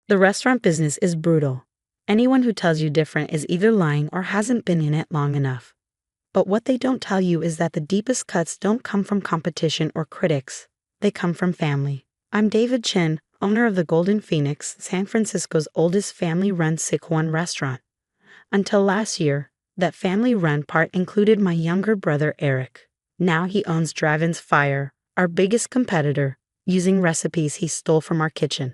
The restaurant business is brutal. Anyone who tells you different is either lying or hasn't been in it long enough. But what they don't tell you is that the deepest cuts don't come from competition or critics. They come from family. I'm David Chin, owner of the Golden Phoenix, San Francisco's oldest family-run Sichuan restaurant. Until last year, that family-run part included my younger brother Eric. Now he owns Dragon's Fire, our biggest competitor, using recipes he stole from our kitchen.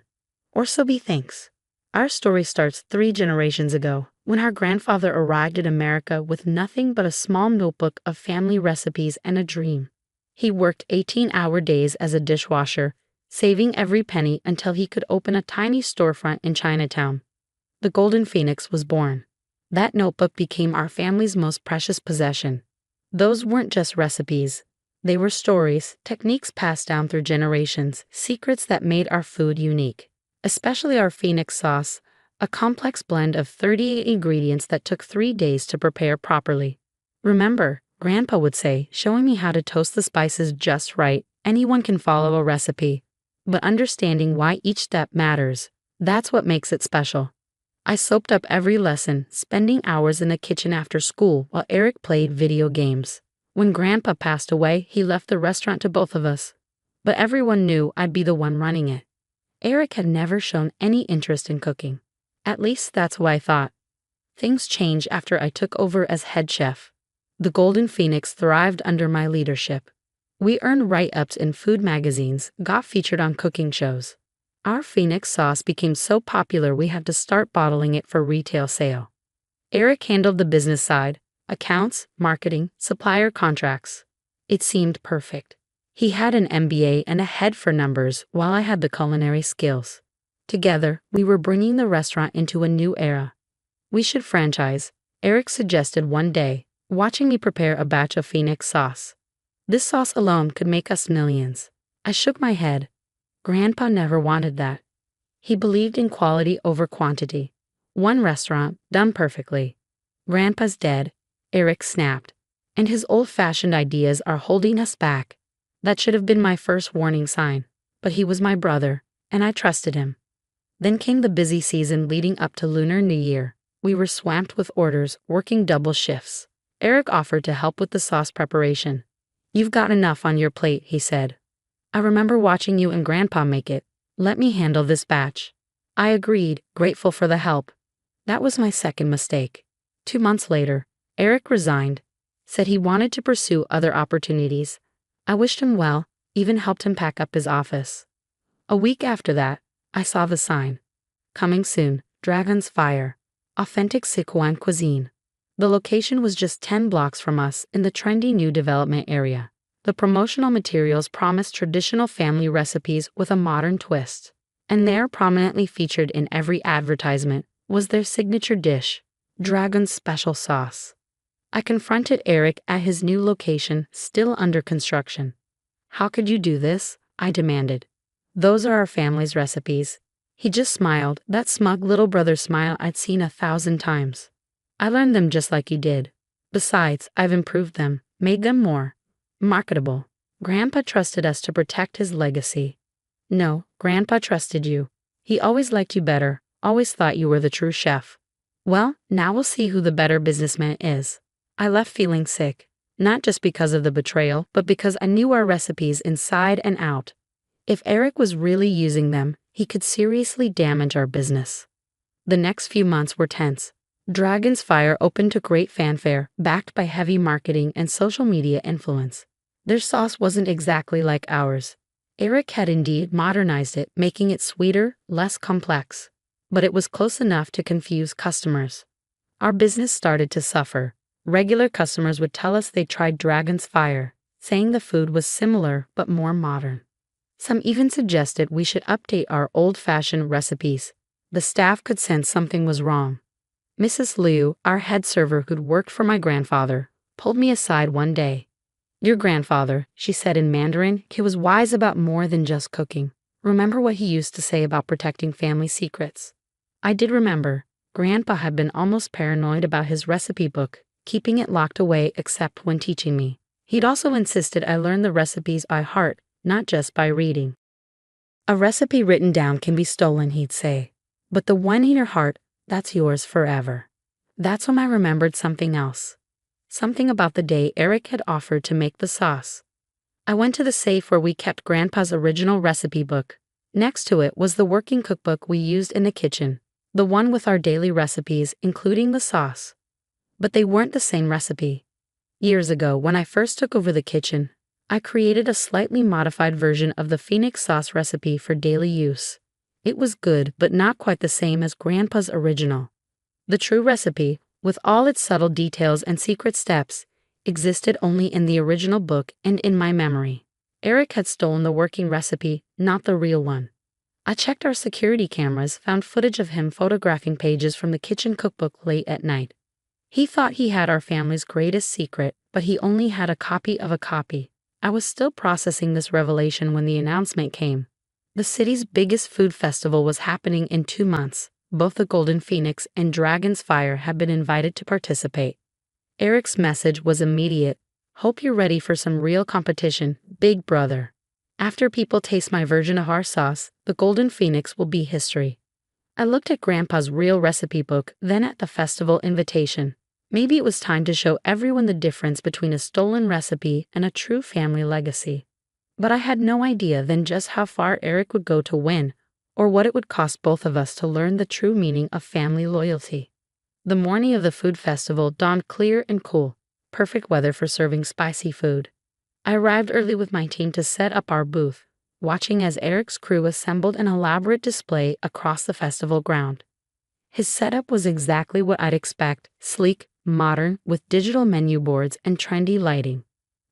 Or so he thinks. Our story starts 3 generations ago, when our grandfather arrived in America with nothing but a small notebook of family recipes and a dream. He worked 18-hour days as a dishwasher, saving every penny until he could open a tiny storefront in Chinatown. The Golden Phoenix was born. That notebook became our family's most precious possession. Those weren't just recipes. They were stories, techniques passed down through generations, secrets that made our food unique. Especially our Phoenix sauce, a complex blend of 38 ingredients that took 3 days to prepare properly. Remember, Grandpa would say, showing me how to toast the spices just right. Anyone can follow a recipe. But understanding why each step matters, that's what makes it special. I soaked up every lesson, spending hours in the kitchen after school while Eric played video games. When Grandpa passed away, he left the restaurant to both of us. But everyone knew I'd be the one running it. Eric had never shown any interest in cooking. At least that's what I thought. Things changed after I took over as head chef. The Golden Phoenix thrived under my leadership. We earned write-ups in food magazines, got featured on cooking shows. Our Phoenix sauce became so popular we had to start bottling it for retail sale. Eric handled the business side, accounts, marketing, supplier contracts. It seemed perfect. He had an MBA and a head for numbers while I had the culinary skills. Together, we were bringing the restaurant into a new era. We should franchise, Eric suggested one day, watching me prepare a batch of Phoenix sauce. This sauce alone could make us millions. I shook my head. Grandpa never wanted that. He believed in quality over quantity. One restaurant, done perfectly. Grandpa's dead, Eric snapped. And his old-fashioned ideas are holding us back. That should have been my first warning sign. But he was my brother, and I trusted him. Then came the busy season leading up to Lunar New Year. We were swamped with orders, working double shifts. Eric offered to help with the sauce preparation. "You've got enough on your plate," he said. "I remember watching you and Grandpa make it. Let me handle this batch." I agreed, grateful for the help. That was my second mistake. 2 months later, Eric resigned, said he wanted to pursue other opportunities. I wished him well, even helped him pack up his office. A week after that, I saw the sign. Coming soon, Dragon's Fire, authentic Sichuan cuisine. The location was just 10 blocks from us in the trendy new development area. The promotional materials promised traditional family recipes with a modern twist. And there, prominently featured in every advertisement, was their signature dish, Dragon's special sauce. I confronted Eric at his new location, still under construction. "How could you do this?" I demanded. "Those are our family's recipes." He just smiled, that smug little brother smile I'd seen 1,000 times. "I learned them just like you did. Besides, I've improved them, made them more marketable." Grandpa trusted us to protect his legacy. No, Grandpa trusted you. He always liked you better, always thought you were the true chef. Well, now we'll see who the better businessman is. I left feeling sick, not just because of the betrayal, but because I knew our recipes inside and out. If Eric was really using them, he could seriously damage our business. The next few months were tense. Dragon's Fire opened to great fanfare, backed by heavy marketing and social media influence. Their sauce wasn't exactly like ours. Eric had indeed modernized it, making it sweeter, less complex. But it was close enough to confuse customers. Our business started to suffer. Regular customers would tell us they tried Dragon's Fire, saying the food was similar but more modern. Some even suggested we should update our old-fashioned recipes. The staff could sense something was wrong. Mrs. Liu, our head server who'd worked for my grandfather, pulled me aside one day. "Your grandfather," she said in Mandarin, "he was wise about more than just cooking. Remember what he used to say about protecting family secrets?" I did remember. Grandpa had been almost paranoid about his recipe book, keeping it locked away except when teaching me. He'd also insisted I learn the recipes by heart, not just by reading. "A recipe written down can be stolen," he'd say. But the one in your heart, that's yours forever. That's when I remembered something else. Something about the day Eric had offered to make the sauce. I went to the safe where we kept Grandpa's original recipe book. Next to it was the working cookbook we used in the kitchen, the one with our daily recipes, including the sauce. But they weren't the same recipe. Years ago, when I first took over the kitchen, I created a slightly modified version of the Phoenix sauce recipe for daily use. It was good, but not quite the same as Grandpa's original. The true recipe, with all its subtle details and secret steps, existed only in the original book and in my memory. Eric had stolen the working recipe, not the real one. I checked our security cameras, found footage of him photographing pages from the kitchen cookbook late at night. He thought he had our family's greatest secret, but he only had a copy of a copy. I was still processing this revelation when the announcement came. The city's biggest food festival was happening in 2 months. Both the Golden Phoenix and Dragon's Fire had been invited to participate. Eric's message was immediate. Hope you're ready for some real competition, big brother. After people taste my version of our sauce, the Golden Phoenix will be history. I looked at Grandpa's real recipe book, then at the festival invitation. Maybe it was time to show everyone the difference between a stolen recipe and a true family legacy. But I had no idea then just how far Eric would go to win, or what it would cost both of us to learn the true meaning of family loyalty. The morning of the food festival dawned clear and cool, perfect weather for serving spicy food. I arrived early with my team to set up our booth, watching as Eric's crew assembled an elaborate display across the festival ground. His setup was exactly what I'd expect, sleek, modern, with digital menu boards and trendy lighting.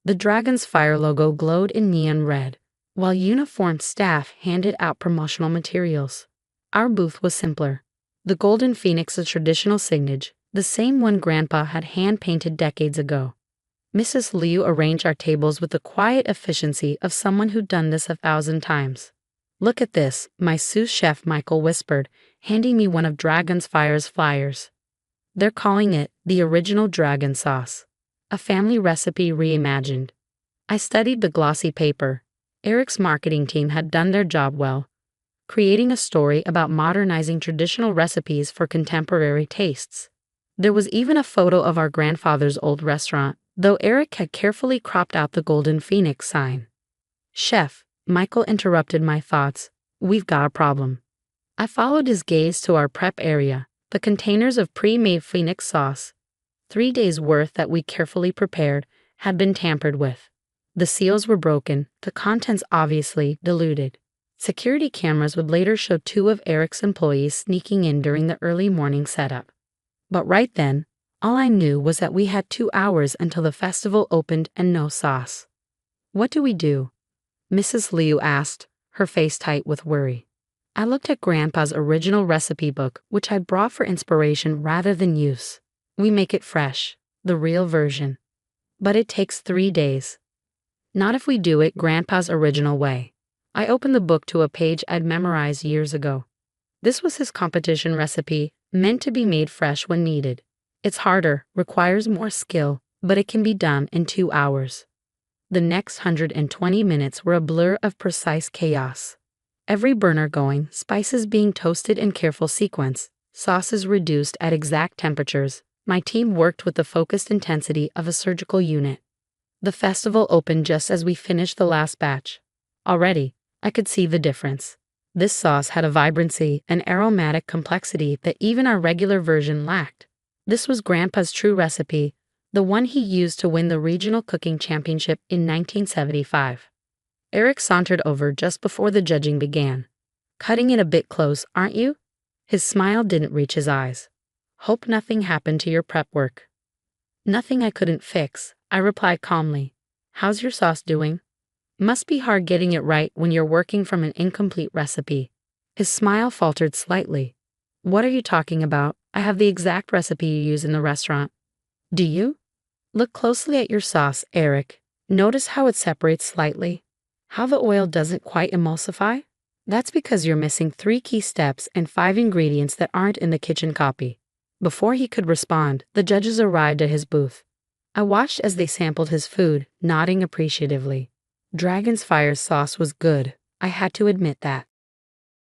The Dragon's Fire logo glowed in neon red, while uniformed staff handed out promotional materials. Our booth was simpler. The Golden Phoenix, a traditional signage, the same one Grandpa had hand-painted decades ago. Mrs. Liu arranged our tables with the quiet efficiency of someone who'd done this 1,000 times. "Look at this," my sous chef Michael whispered, handing me one of Dragon's Fire's flyers. "They're calling it the original dragon sauce, a family recipe reimagined." I studied the glossy paper. Eric's marketing team had done their job well, creating a story about modernizing traditional recipes for contemporary tastes. There was even a photo of our grandfather's old restaurant, though Eric had carefully cropped out the Golden Phoenix sign. "Chef," Michael interrupted my thoughts, "we've got a problem." I followed his gaze to our prep area, the containers of pre-made Phoenix sauce, 3 days' worth that we carefully prepared, had been tampered with. The seals were broken, the contents obviously diluted. Security cameras would later show 2 of Eric's employees sneaking in during the early morning setup. But right then, all I knew was that we had 2 hours until the festival opened and no sauce. "What do we do?" Mrs. Liu asked, her face tight with worry. I looked at Grandpa's original recipe book, which I'd brought for inspiration rather than use. "We make it fresh, the real version. But it takes 3 days. Not if we do it Grandpa's original way." I opened the book to a page I'd memorized years ago. This was his competition recipe, meant to be made fresh when needed. It's harder, requires more skill, but it can be done in 2 hours. The next 120 minutes were a blur of precise chaos. Every burner going, spices being toasted in careful sequence, sauces reduced at exact temperatures. My team worked with the focused intensity of a surgical unit. The festival opened just as we finished the last batch. Already, I could see the difference. This sauce had a vibrancy and aromatic complexity that even our regular version lacked. This was Grandpa's true recipe, the one he used to win the regional cooking championship in 1975. Eric sauntered over just before the judging began. "Cutting it a bit close, aren't you?" His smile didn't reach his eyes. "Hope nothing happened to your prep work." "Nothing I couldn't fix," I replied calmly. "How's your sauce doing?" "Must be hard getting it right when you're working from an incomplete recipe." His smile faltered slightly. "What are you talking about? I have the exact recipe you use in the restaurant." "Do you?" "Look closely at your sauce, Eric. Notice how it separates slightly? How the oil doesn't quite emulsify? That's because you're missing 3 key steps and 5 ingredients that aren't in the kitchen copy." Before he could respond, the judges arrived at his booth. I watched as they sampled his food, nodding appreciatively. Dragon's Fire's sauce was good, I had to admit that.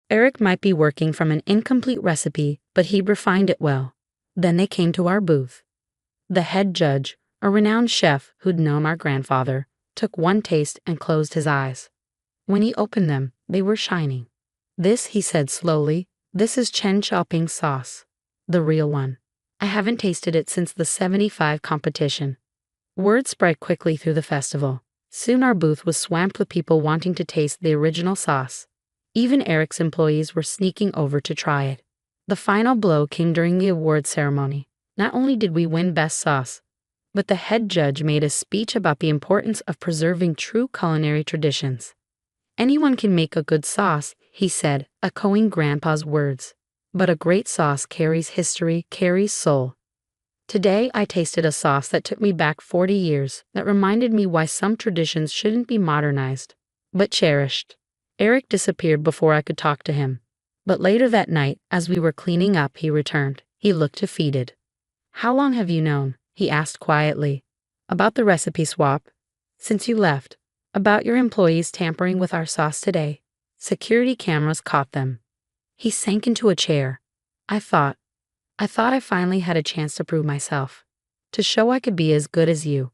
Eric might be working from an incomplete recipe, but he refined it well. Then they came to our booth. The head judge, a renowned chef who'd known our grandfather, took one taste and closed his eyes. When he opened them, they were shining. "This," he said slowly, "this is Chen Xiaoping's sauce. The real one. I haven't tasted it since the 75 competition." Word spread quickly through the festival. Soon our booth was swamped with people wanting to taste the original sauce. Even Eric's employees were sneaking over to try it. The final blow came during the awards ceremony. Not only did we win Best Sauce, but the head judge made a speech about the importance of preserving true culinary traditions. "Anyone can make a good sauce," he said, echoing Grandpa's words. "But a great sauce carries history, carries soul." Today I tasted a sauce that took me back 40 years, that reminded me why some traditions shouldn't be modernized, but cherished. Eric disappeared before I could talk to him. But later that night, as we were cleaning up, he returned. He looked defeated. "How long have you known?" he asked quietly. "About the recipe swap." "Since you left." "About your employees tampering with our sauce today." "Security cameras caught them." He sank into a chair. I thought I finally had a chance to prove myself. To show I could be as good as you.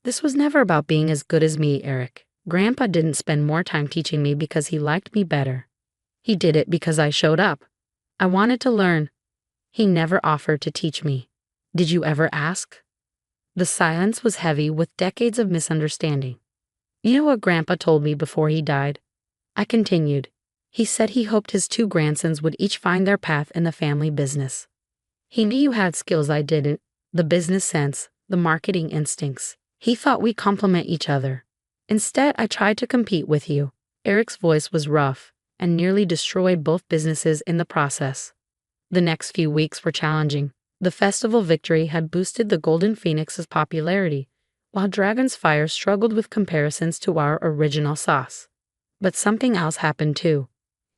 This was never about being as good as me, Eric. Grandpa didn't spend more time teaching me because he liked me better. He did it because I showed up. I wanted to learn. He never offered to teach me. Did you ever ask? The silence was heavy with decades of misunderstanding. "You know what Grandpa told me before he died?" I continued. "He said he hoped his 2 grandsons would each find their path in the family business. He knew you had skills I didn't, the business sense, the marketing instincts. He thought we complement each other. Instead, I tried to compete with you." Eric's voice was rough and nearly destroyed both businesses in the process. The next few weeks were challenging. The festival victory had boosted the Golden Phoenix's popularity, while Dragon's Fire struggled with comparisons to our original sauce. But something else happened too.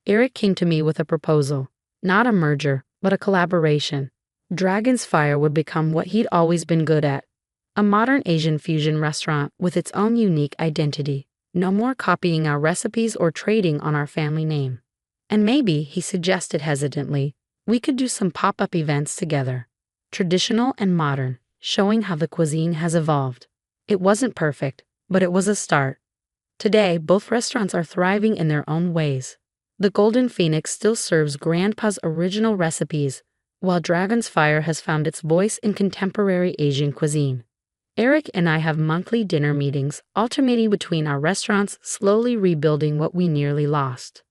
Eric came to me with a proposal, not a merger, but a collaboration. Dragon's Fire would become what he'd always been good at, a modern Asian fusion restaurant with its own unique identity. No more copying our recipes or trading on our family name. And maybe, he suggested hesitantly, we could do some pop-up events together. Traditional and modern, showing how the cuisine has evolved. It wasn't perfect, but it was a start. Today, both restaurants are thriving in their own ways. The Golden Phoenix still serves Grandpa's original recipes, while Dragon's Fire has found its voice in contemporary Asian cuisine. Eric and I have monthly dinner meetings, alternating between our restaurants, slowly rebuilding what we nearly lost.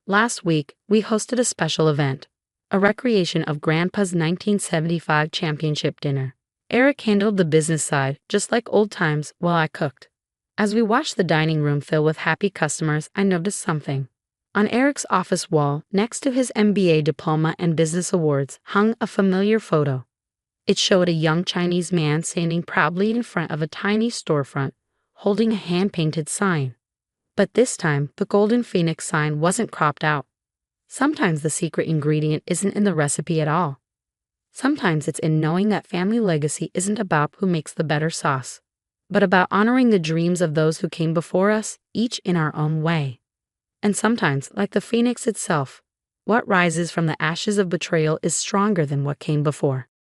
Last week, we hosted a special event, a recreation of Grandpa's 1975 championship dinner. Eric handled the business side, just like old times, while I cooked. As we watched the dining room fill with happy customers, I noticed something. On Eric's office wall, next to his MBA diploma and business awards, hung a familiar photo. It showed a young Chinese man standing proudly in front of a tiny storefront, holding a hand-painted sign. But this time, the Golden Phoenix sign wasn't cropped out. Sometimes the secret ingredient isn't in the recipe at all. Sometimes it's in knowing that family legacy isn't about who makes the better sauce, but about honoring the dreams of those who came before us, each in our own way. And sometimes, like the phoenix itself, what rises from the ashes of betrayal is stronger than what came before.